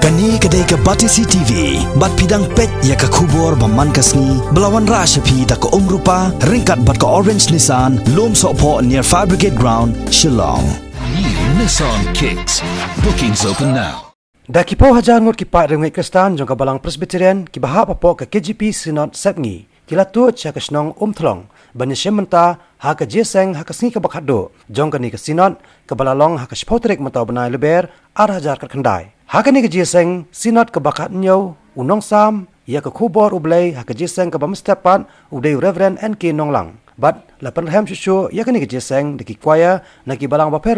Kani kedai ke Batisi TV, bat pidang pet ya ke kubur baman kasni, belawan rasyapi tak ke rupa, ringkat bat ke Orange Nissan, lom sokpo near Fire Brigade Ground, Shillong. New Nissan Kicks. Bookings open now. Da kipo hajar ngot kipat rengai Kristan jong kabalang Presbyterian ki bahap apo ke KGP Synod Sepngi kila tu cha kesnong thlong banya shementa ha ka jeseng ha ka sni ka bakhado jong kani ke Synod kabalalong ha ka spotrek mata banai leber ar hajar ka khandai ha kani ke jeseng Synod ka bakhat nyo unong sam ya ka khubor ublei ha ka jeseng ka bamstepan udai Reverend NK Nonglang bat lapan ham shushu ya kani ke jeseng de ki kwaya na ki balang baper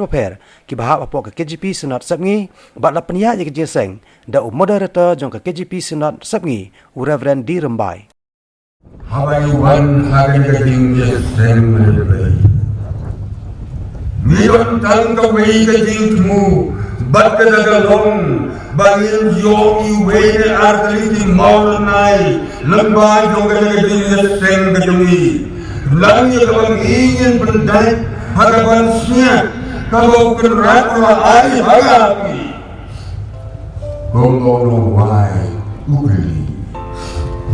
ki bahap apo ke KGP Synod Sepngi bat lapan ya ke jeseng da moderator jong ke KGP Synod Sepngi Reverend D Rembai Habayuan hagan kajing jeseng melebay Miron tang kaway kajing mu bat kadagalong bangil yung iway na artaliti maulunay lambay yung kajing jeseng kajungi Lang yung kabang ingin penday hadapan siya kalau kerat ay hagapi kung oloway uli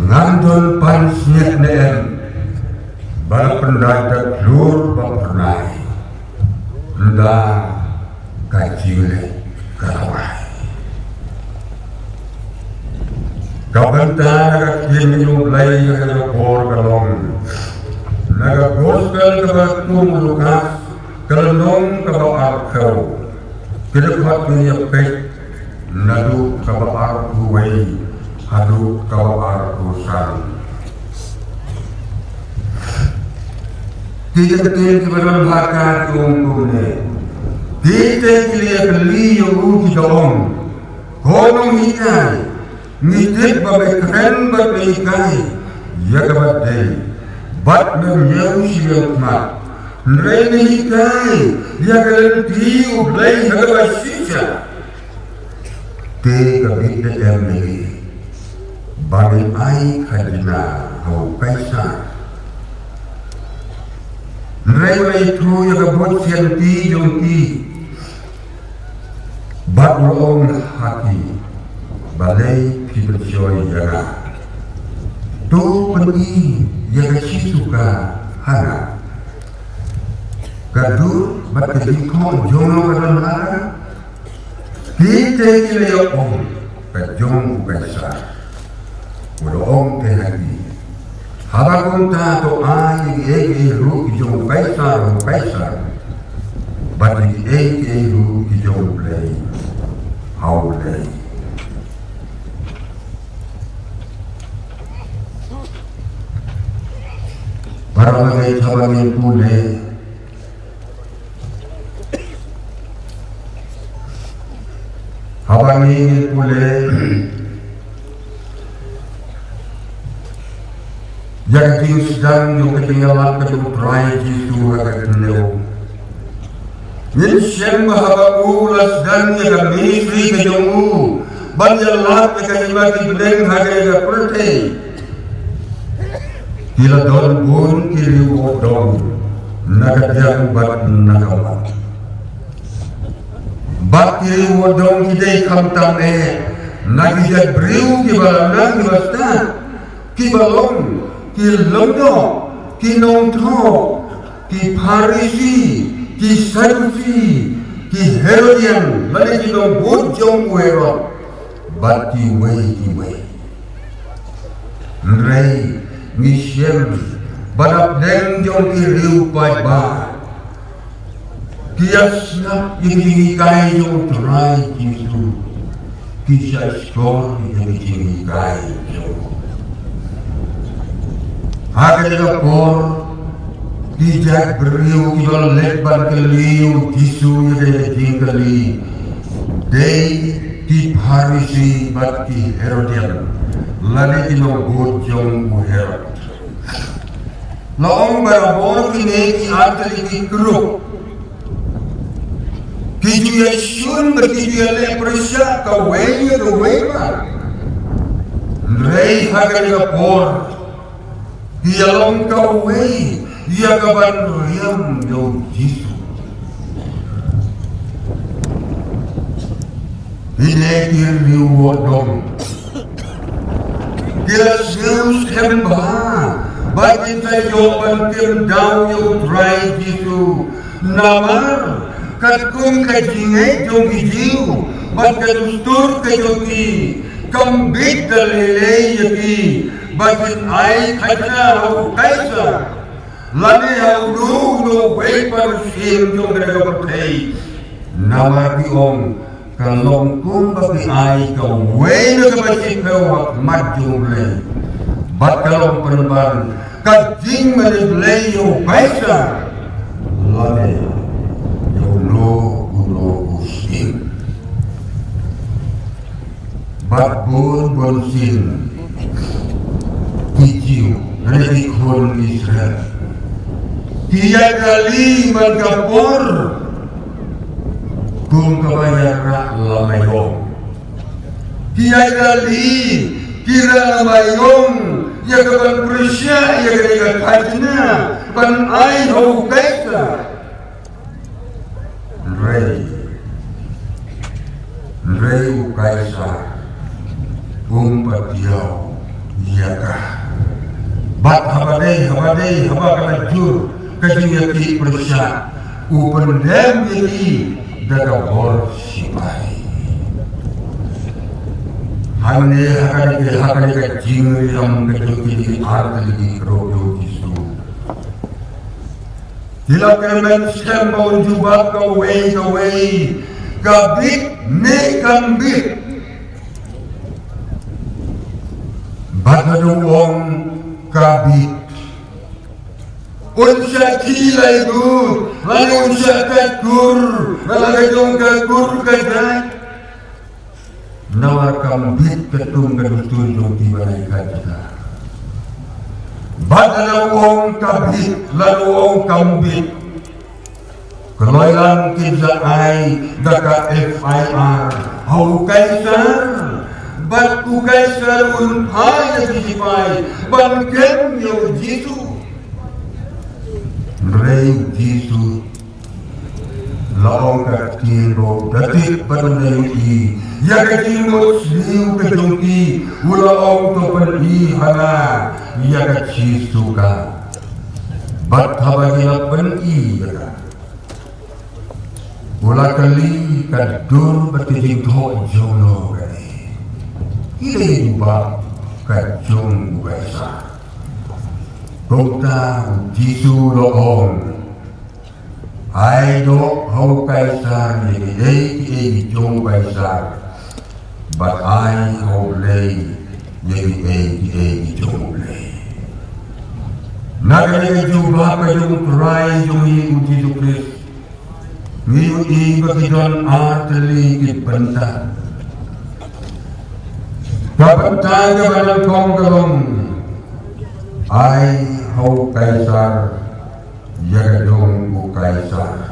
ngandol pansnya neen bala penday taklur bapernay nda kajile karaway kabanta nagakin yung lay nagalopor kalong Nagagoskan kabatung lukas kalunong kabaar kau Kedekhat niya pek Nadu kabaar huway Hadu kabaar husan Kita ketil kibaran lakat yung kumne Kita kilia keliyo uki doong Konong hikay Ngitip babay kren babay hikay Yagabat day Bat menyew siang mat, nreni hikai dia kelenti ublay hagawa sisa. Te kabit na emni, bangin ay kadina hau kaisa. Nreni itu yagabot siang ti yung ti, bat roong hati, balay kibetsoy yaga. Tu peni yang suka hana gadur bat kejiko jono kadan hana kita kila ya om kajong kaisa udah om teh lagi habakun ta to ai ege ru kijong kaisa bat ege ru kijong play how play para bagai cabangin pule habangin pule yang sedang yung ketinggalan kedutrai jisu agak neo Ninsyen mahabakulas dan yang misri kejongu banyalat kekajimati breng haga perte Kila don bun kiri wodong nagadang bat nagawa bat kiri wodong kidai kamtam nagijat briu kibalanang kibasta kibalong kilondo kinongtho kiparisi kisadusi kiherodian balik kinong bujong uero bat kiwei nrei Michel badap neng jong iriu pai ba kias na yung kai yung try jisu kisah skor yung kai yung haga jaga por kijak beriu kibal lebar keliu jisu yung kali day tip harisi bat ki herodian lani ino bujong uherot Laong barabor kini ki atali ki kru Kiju ya syun berkiju ya lepresya kawenya kawema Nrei haga ya por Dia long kawei Dia kaban riam yo jisu Binekir liwodong. Kila Zeus hemba. Bagi tayo bantir daw yung try dito. Namar. Kat kung kajingay yung ijiw. Ba't kadustur kayo ki. Kambit dalilay yaki. Bakit ay kanya kaisa. Lani haudu way parusim yung nagapatay. Namar diong. Kalong kung bagi ay kaway na kapatid kawak madyong lay. Ba't kalong panban, kajing maniblay yung paisa. Lani, yung lo usin. Ba't bonsin, kijiw, nanikon Israel. Kiyay kali magkapor, kung kabayara lamayong. Kiyay kali, kira lamayong, yagaban presya, yagagagad na, panay hukay ka. Rey hukay sa, umpatiyaw, yaga. Bat habadey, habakalajur, kajingati presya, upandem yagi, dagabor sipay. Hane hakane ka jingri ram kajuki artali rodo jisu. Hilakan skambau jubak kaway kabit ne kambit. Bagaduong kabit. Unsa kilay gur, unsa kakur, malagayong kakur kadat. Nawar kambit ketung kadustun yung tibanay kajika. Badalawong kabit, lalawong kambit. Kaloyang kinsa ay daka FIR. How kaisar, bat ku kaisar unpay na sisipay, bangkem yung jisu. Rey jisu, laong katiro, datit panunayo i, yagatimot sliw kajungki, ulaong topan i hana, yagachisu ka. Bat habaginapan i yaga. Ula kali kadur batijing toh jono kani. Ilay ba kajung bukaisa. Kota jisu loong. Ai do hau kaisar ni ei jong kaisar. But I hau lei ei jong lei. Nagani juba ka jong try jong i Jisu Kris. Ni i bakidon arteli ibanta. Kapantay ka balang kong galong. Ai hau kaisar. Yagadong bu kaisar.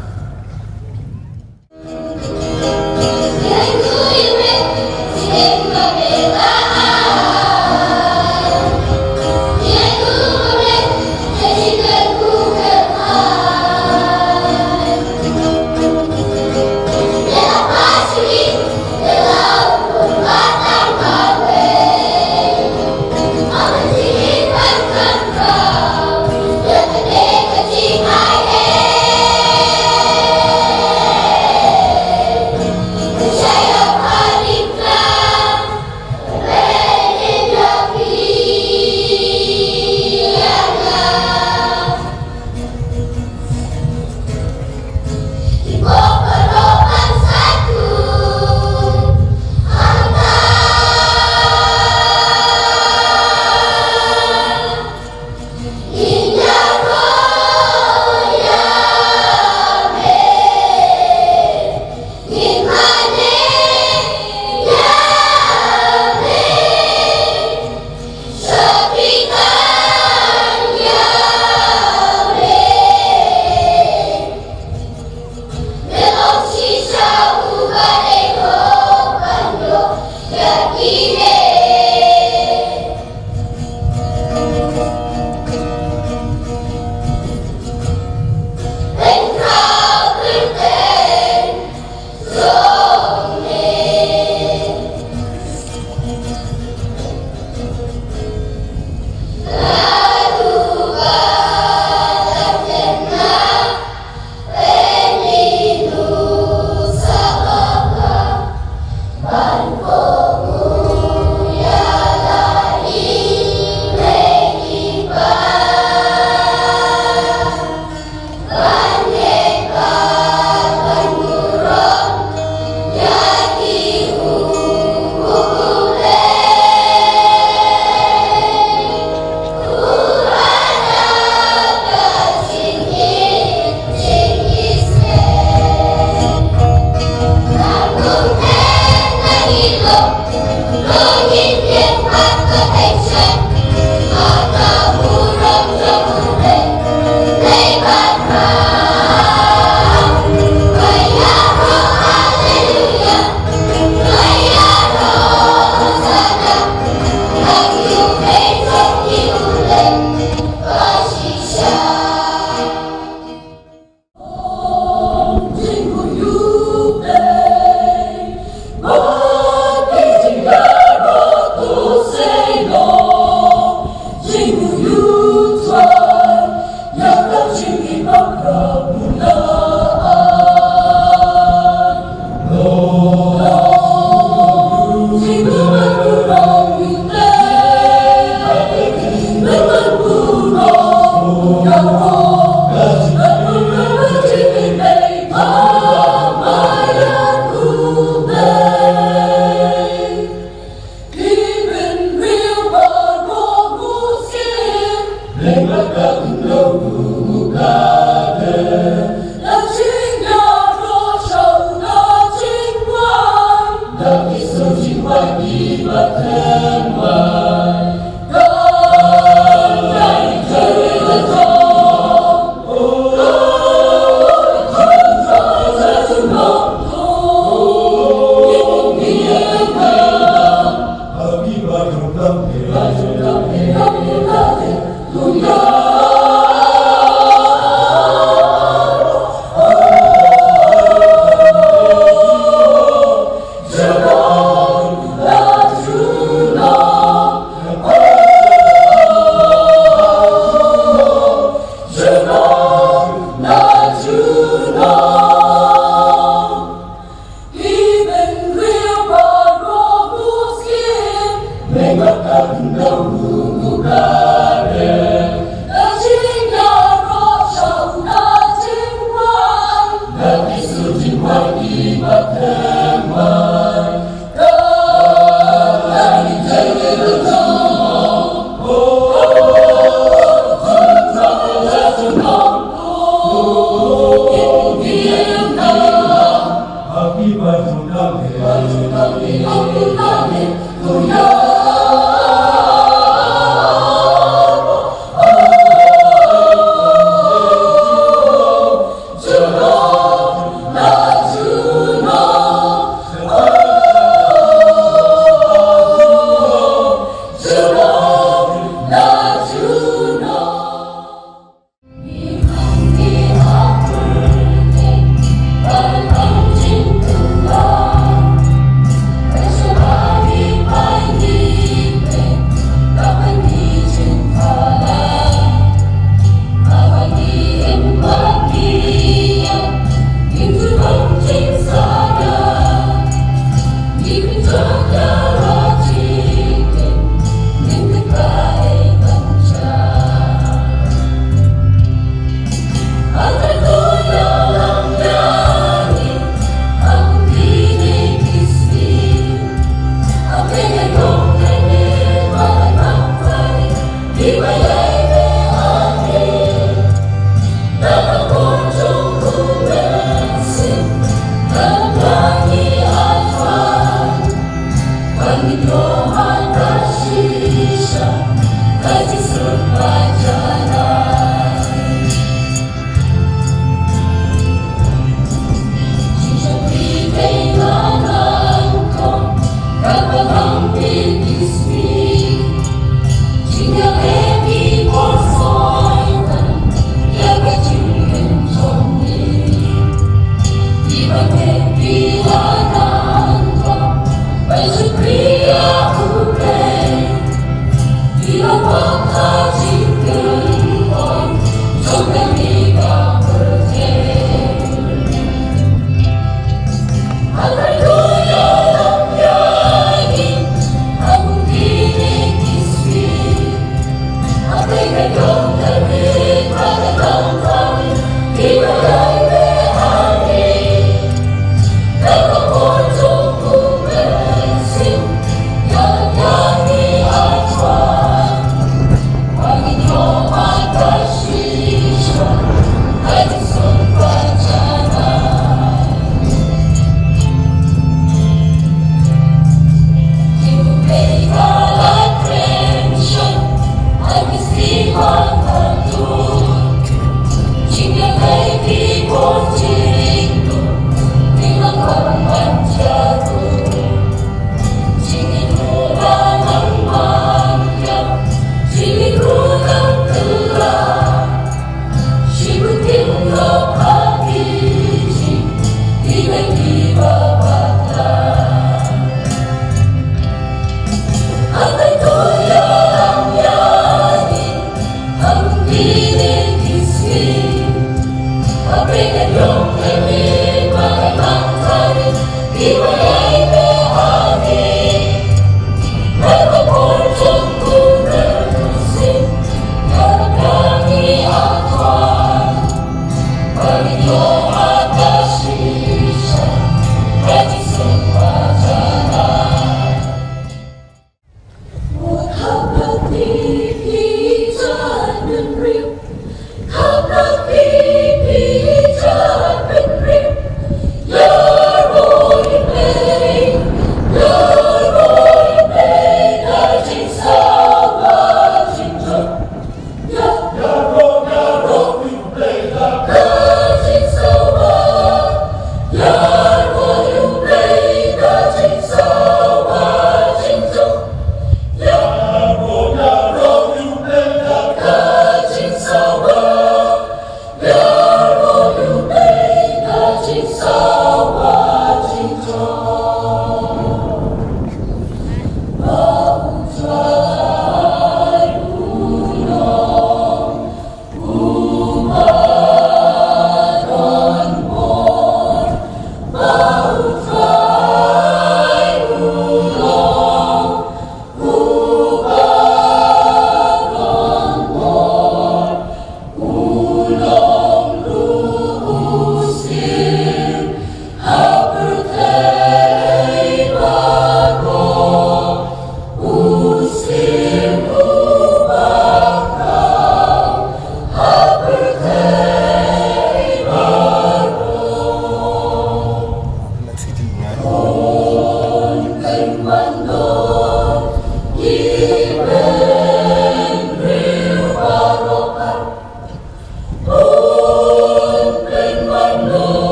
Bila nanti, baju pria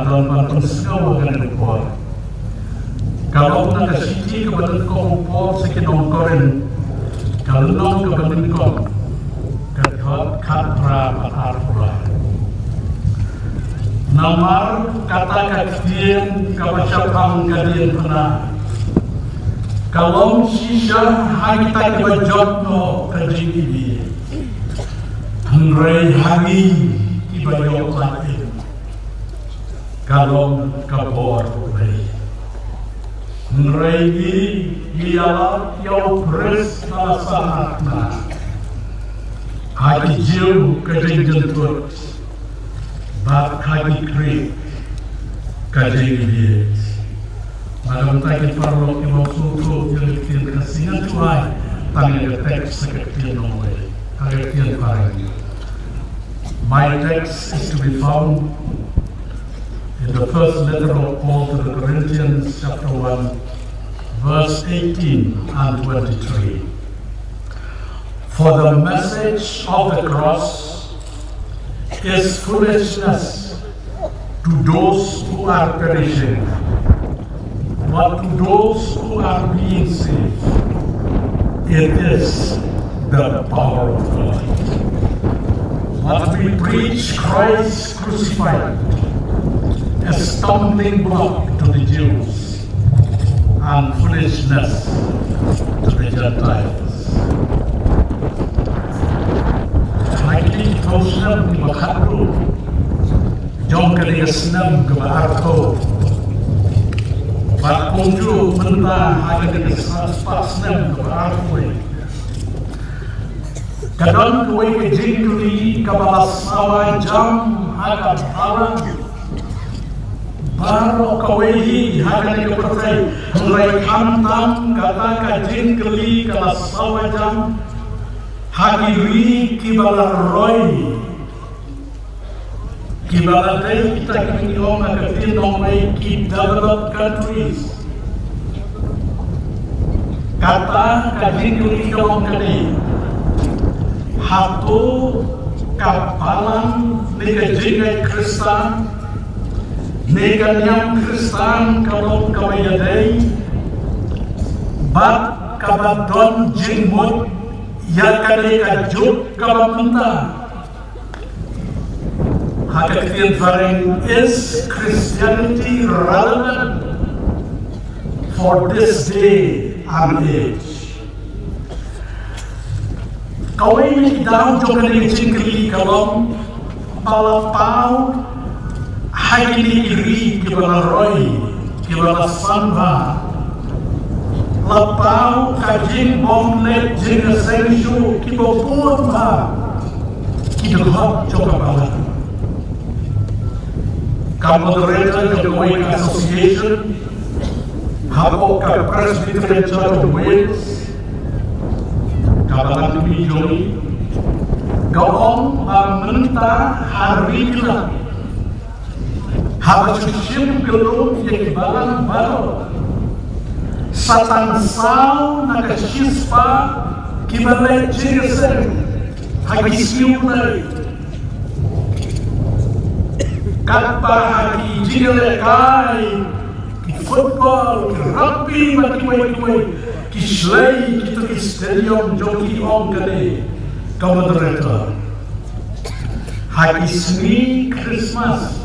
Kadang bantuan segala dengan kuat. Kalau nak kasih kepada kau kuat sekian koren, kalau nak kepada kau kehat katra patar pula. Namar kata katian kapacapang kadian pernah. Kalau sisa kita dibajot no kajing ini, hangrai hangi dibajot lagi. Kalau kabor lagi, hangrai ini ialah yang beres nalasana. Hagi jauh kajing jentut, bat hagi krik kajing ini. Malam tadi parlok yang suruh yang kita kasihkan tuai, tangan teks sekian nomor, sekian barang. My text is to be found in the first letter of Paul to the Corinthians, chapter 1, verse 18 and 23. For the message of the cross is foolishness to those who are perishing, but to those who are being saved, it is the power of God. But we preach Christ crucified, a stumbling block to the Jews and foolishness to the Gentiles. Lagi tausam makadu, jom kali senam kebarto. But kunju mentah ada di pas nem kebarto. Kadang kue kejingkuli kabalas awal jam agak barang. Baru kawehi hagan ke pertai mulai kantam kata kajin keli kala sawajam hagiri kibala roy kibala day kita kini oma ketin omai ki developed countries kata kajin keli kawan kali hatu kapalan negajingai Kristen neganyam Kristen kalau kawayadai bat kabadon jingmut ya kali kajuk kabamenta hakatian faring is Christianity relevant for this day and age. Kawai ni daun jokan ni cingkli kalau balapau Haili iri kibala roy, kibala samba, lapau kajing bomlet jeng senju kibo purba, kidhok joka bala. Moderator of the Wake Association, habo ka Presbyterian Church of Wales, kabalan kami joni, gaong mentah hari kita. Habis sim gelung yang balang baru satan sau naga sispa kibale jengsen hagi siunai kapa hagi jingale kai ki football ki rugby maki ki slay ki to stadium joki on kade moderator hagi seni Christmas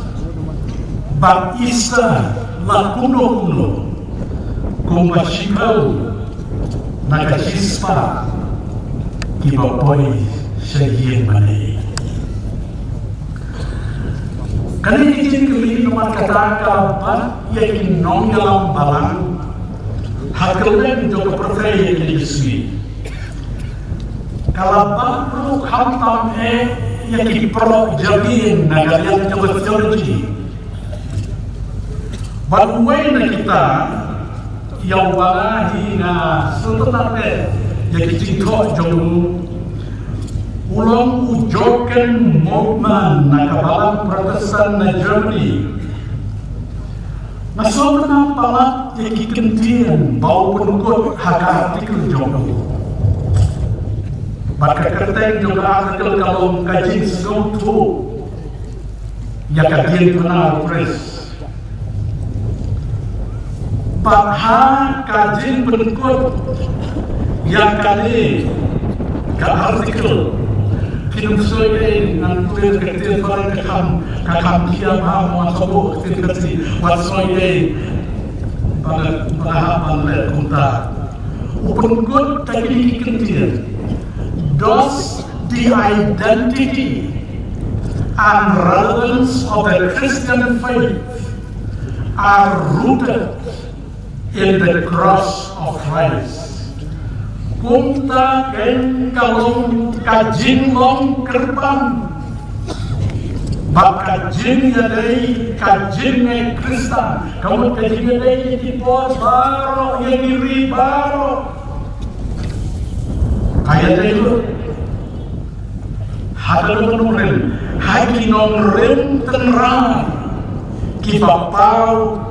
Bab Easter la kuno kumbashikau nakashispa kibapoi sayin mani kali izin kali nomor kata kapan yakin nong dalam balang hakelen juga percaya yang disini kalapan perlu khantam yakin perlu jamin nagarian juga teologi Baluai na kita yang balahi na sebenarnya yang kita jauh ulang ujoken movement na kabalang Protestan na Germany na sobrang palat yang kikentian bau penukut haka artikel jauh baka kerteng juga artikel kalau kajing segautu yang kadian kenal press Pakha kajin penukut yang kali ke artikel kinusoi nan tulis ketil orang kakam kia bahawa sobo ketil watsoi pada pahapan kunta penukut tadi ketil does the identity and relevance of the Christian faith are rooted in the cross of Christ. Punta ken kalong kajing long kerpan, bak kajing yadai kajing ne Kristen, kamu kajing yadai di por baro yang iri baro, kaya itu. Hadal menurun, haki nongren tenang, kipapau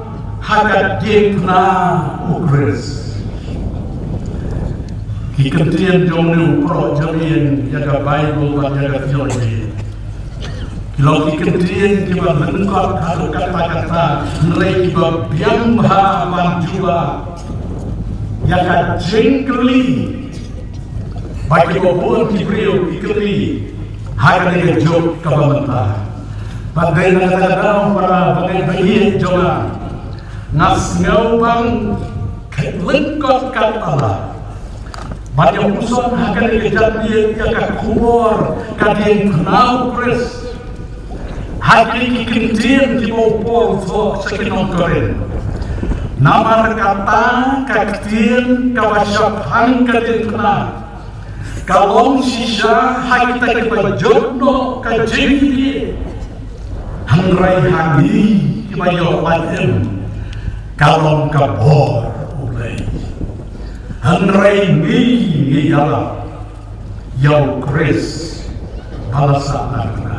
hakat jengna ukres. Kikentian jomnu pro jamian jaga Bible dan jaga teologi. Kalau kikentian kiba lengkap kalau kata-kata nilai kiba biangha manjua jaga jengkeli. Bagi bopon kibriu ikeli. Hari ini jok kabamanta. Badai nakatadaw para bagay bayi jola. Nas ngawang lengkot katala. Badai uson akan dikejadian kakakubor kadien kenal kris. Hati kikintin di bopol so sekinong korin. Nama kata kaktin kawasyapan kadien kenal. Kalong sisa kita kepajodno kajengdi hangrai hangi kibayo wajem kalong kabor ulay hangrai ni yala yaw kris balasa narna.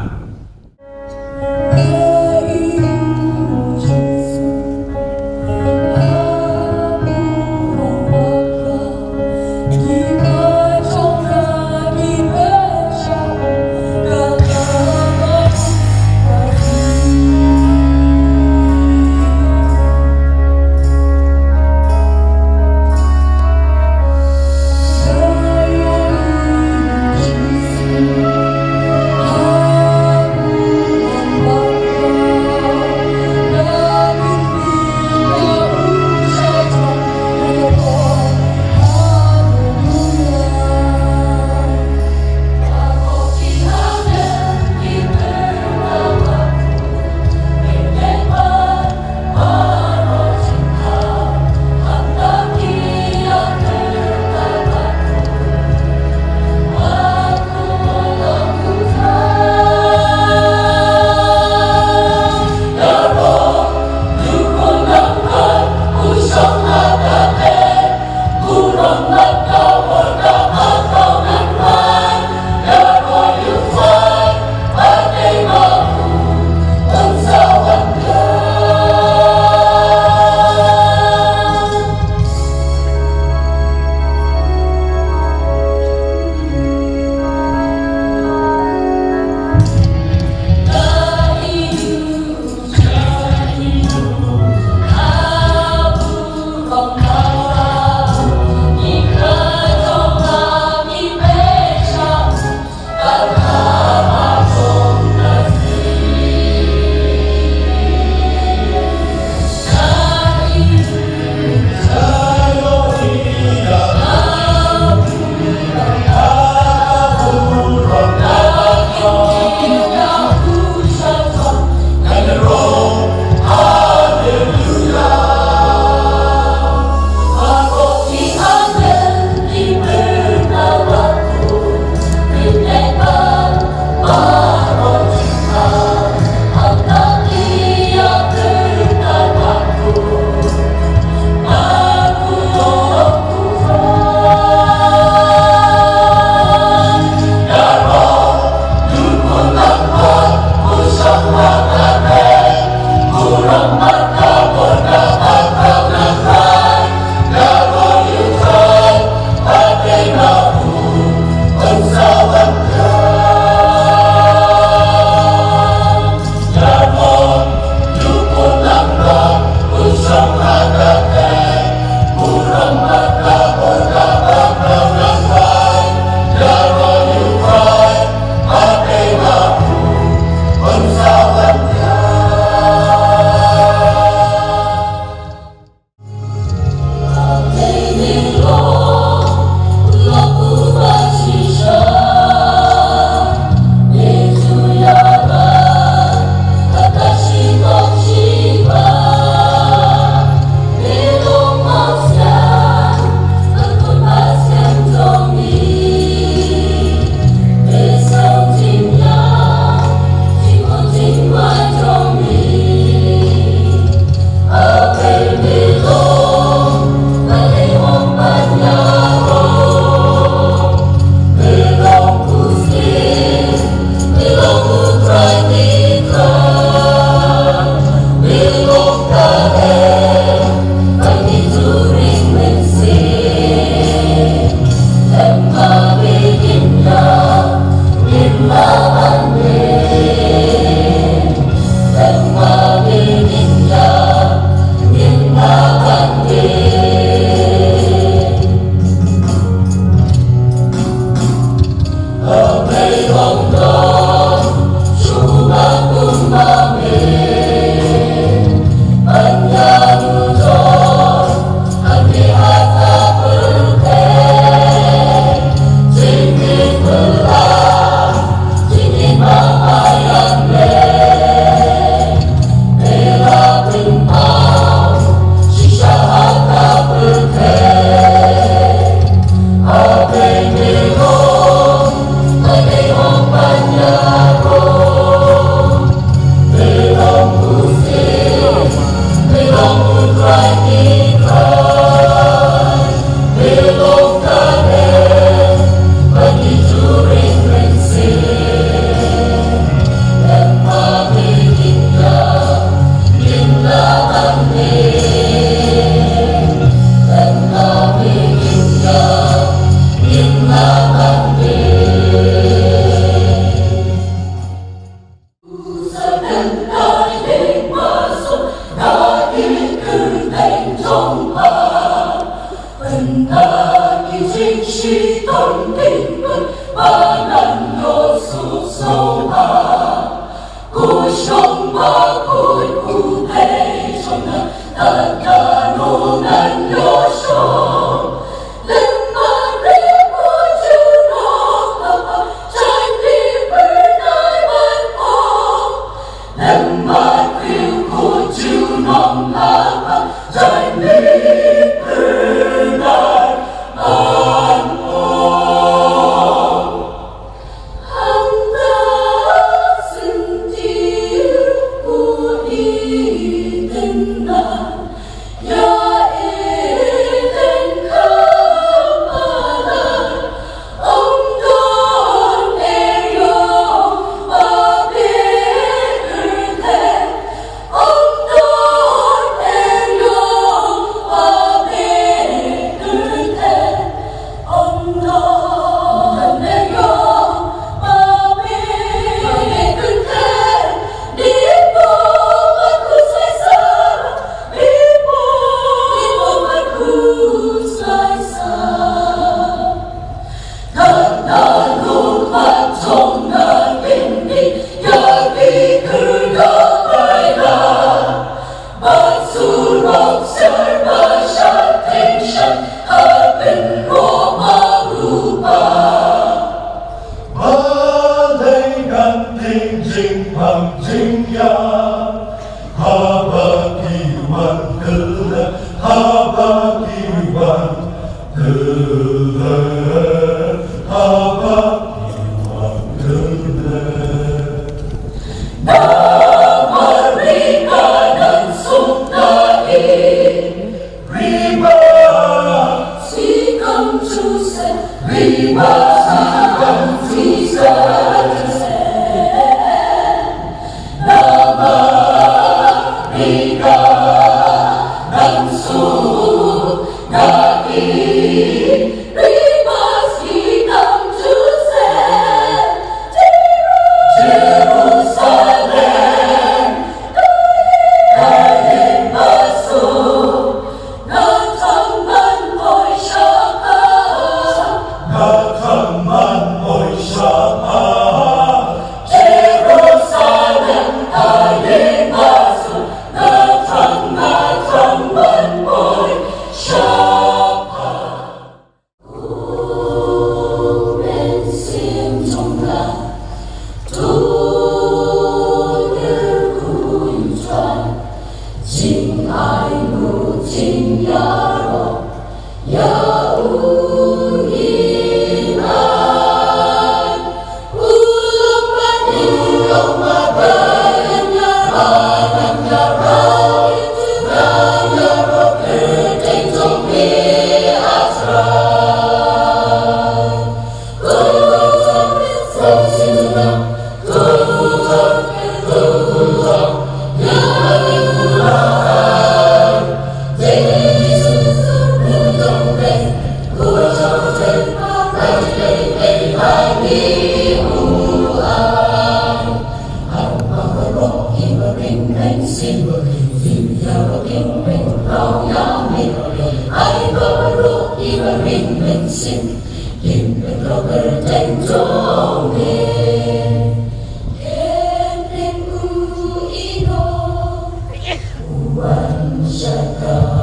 Shaka